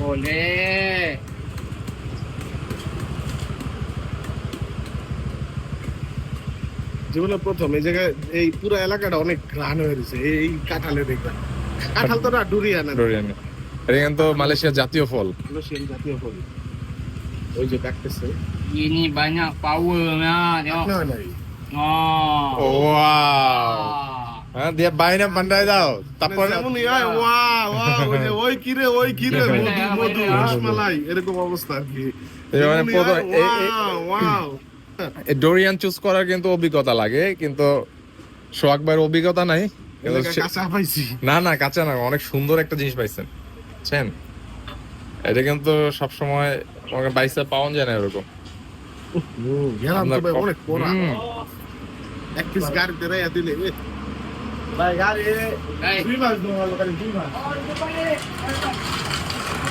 ওলে জীবনে প্রথম এই জায়গায় এই পুরো এলাকাটা অনেক ঘ্রাণ হয়ে গেছে এই কাঁঠালে দেখবেন। কাঁঠাল তো না, ডুরিয়ান। ডোরিয়ান এটা কিন্তু মালয়েশিয়ার জাতীয় ফল। মালয়েশিয়ান জাতীয় ফল। ওই যে দেখতেছে ini banyak powernya tengok. না নাই ওয়াও হ্যাঁ দিয়া বাইরে পান্ডায় দাও তারপর যেমন ওয়া ওই যে ওই কিরে মধু মধু রসমালাই এরকম অবস্থা আর কি। এই মানে প্রথম ওয়াও ডোরিয়ান চুজ করার কিন্তু অভিজ্ঞতা লাগে, কিন্তু সোহাগ ভাইয়ের অভিজ্ঞতা নাই। কিন্তু কাঁচা পাইছি। না না কাঁচা না, অনেক সুন্দর একটা জিনিস পাইছেন বুঝছেন। এটা কিন্তু সবসময় বাইসে পাওয়া যায় না এরকম। গেলাম তবে অনেক পোড়া। এক পিস গাড়িতে রাইয়া দিলে ভাই গাড়ি 2 মাস দোয়া লোকাল 2 মাস